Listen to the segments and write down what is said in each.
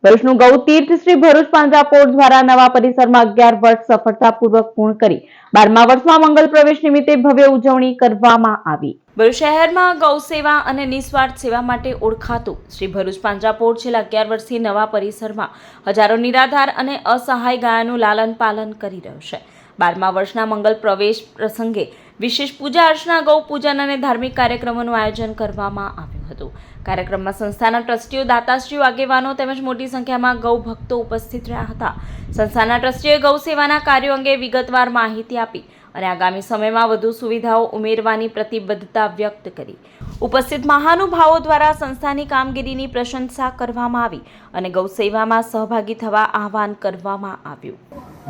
ભરૂચનું ગૌ તીર્થ શ્રી ભરૂચ પાંજરાપોળ દ્વારા નવા પરિસરમાં 11 વર્ષ સફળતાપૂર્વક પૂર્ણ કરી 12મા વર્ષમાં મંગલ પ્રવેશ નિમિત્તે ભવ્ય ઉજવણી કરવામાં આવી। ભરૂચ શહેરમાં ગૌ સેવા અને નિસ્વાર્થ સેવા માટે ઓળખાતું શ્રી ભરૂચ પાંજરાપોળ છેલ્લા 11 વર્ષથી નવા પરિસરમાં હજારો નિરાધાર અને અસહાય ગાયોનું લાલન પાલન કરી રહ્યું છે। 12મા વર્ષના મંગલ પ્રવેશ પ્રસંગે વિશેષ પૂજા અર્ચના, ગૌ પૂજન અને ધાર્મિક કાર્યક્રમોનું આયોજન કરવામાં આવ્યું હતું। કાર્યક્રમમાં સંસ્થાના ટ્રસ્ટીઓ, દાતાશ્રીઓ, આગેવાનો તેમજ મોટી સંખ્યામાં ગૌ ભક્તો ઉપસ્થિત રહ્યા હતા। સંસ્થાના ટ્રસ્ટીઓએ ગૌ સેવાના કાર્યો અંગે વિગતવાર માહિતી આપી અને આગામી સમયમાં વધુ સુવિધાઓ ઉમેરવાની પ્રતિબદ્ધતા વ્યક્ત કરી। ઉપસ્થિત મહાનુભાવો દ્વારા સંસ્થાની કામગીરીની પ્રશંસા કરવામાં આવી અને ગૌ સેવામાં સહભાગી થવા આહવાન કરવામાં આવ્યું।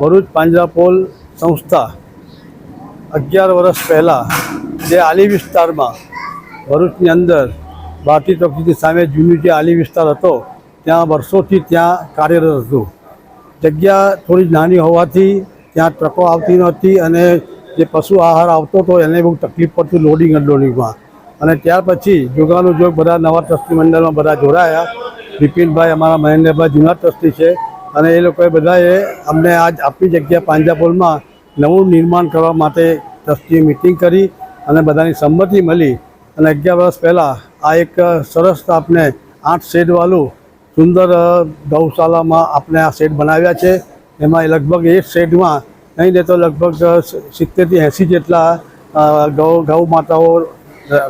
ભરૂચ પાંજરાપોળ સંસ્થા 11 વર્ષ પહેલાં જે આલી વિસ્તારમાં ભરૂચની અંદર ભારતીય ચોકીની સામે જૂનું જે આલી વિસ્તાર હતો ત્યાં વર્ષોથી ત્યાં કાર્યરત હતું। જગ્યા થોડી નાની હોવાથી ત્યાં ટ્રકો આવતી નહોતી અને જે પશુ આહાર આવતો હતો એને બહુ તકલીફ પડતી લોડિંગ અનલોડિંગમાં। અને ત્યાર પછી જોગાનુજોગ બધા નવા ટ્રસ્ટી મંડળમાં બધા જોડાયા। બિપિનભાઈ અમારા મહેન્દ્રભાઈ જૂના ટ્રસ્ટી છે અને એ લોકોએ બધાએ અમને આજ આપણી જગ્યા પાંજરાપોળમાં નવું નિર્માણ કરવા માટે ટ્રસ્ટીએ મિટિંગ કરી અને બધાની સંમતિ મળી અને 11 વર્ષ પહેલાં આ એક સરસ આપણે 8 શેડવાળું સુંદર ગૌશાળામાં આપણે આ શેડ બનાવ્યા છે। એમાં લગભગ એક શેડમાં નહીં દે તો લગભગ 70 થી 80 જેટલા ગૌ માતાઓ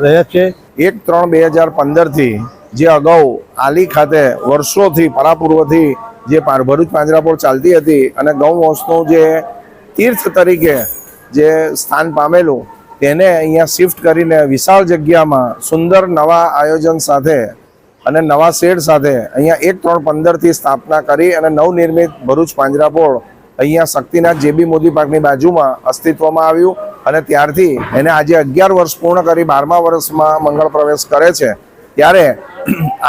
રહે છે। 1/3/2015 જે અગાઉ આલી ખાતે વર્ષોથી પરાપૂર્વથી જે ભરૂચ પાંજરાપોળ ચાલતી હતી અને ગૌવંશનું જે તીર્થ તરીકે જે સ્થાન પામેલું તેને અહીંયા શિફ્ટ કરીને વિશાળ જગ્યામાં સુંદર નવા આયોજન સાથે અને નવા શેડ સાથે અહીંયા 1/3/15થી સ્થાપના કરી અને નવનિર્મિત ભરૂચ પાંજરાપોળ અહીંયા શક્તિનાથ જેબી મોદી પાર્કની બાજુમાં અસ્તિત્વમાં આવ્યું અને ત્યારથી એને આજે 11 વર્ષ પૂર્ણ કરી 12મા વર્ષમાં મંગળ પ્રવેશ કરે છે। ત્યારે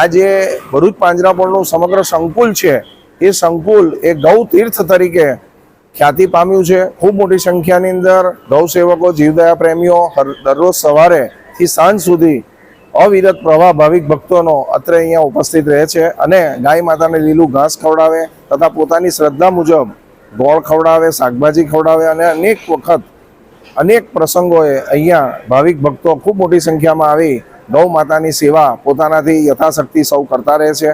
આજે ભરૂચ પાંજરાપોળનું સમગ્ર સંકુલ છે એ સંકુલ એ ગૌ તીર્થ તરીકે ખ્યાતિ પામ્યું છે। ખૂબ મોટી સંખ્યાની અંદર ગૌસેવકો, જીવદયા પ્રેમીઓ દરરોજ સવારેથી સાંજ સુધી અવિરત પ્રવાહ ભાવિક ભક્તોનો અત્રે અહીંયા ઉપસ્થિત રહે છે અને ગાય માતાને લીલું ઘાસ ખવડાવે તથા પોતાની શ્રદ્ધા મુજબ ગોળ ખવડાવે, શાકભાજી ખવડાવે અને અનેક વખત અનેક પ્રસંગોએ અહીંયા ભાવિક ભક્તો ખૂબ મોટી સંખ્યામાં આવી ગૌ માતાની સેવા પોતાનાથી યથાશક્તિ સૌ કરતા રહે છે।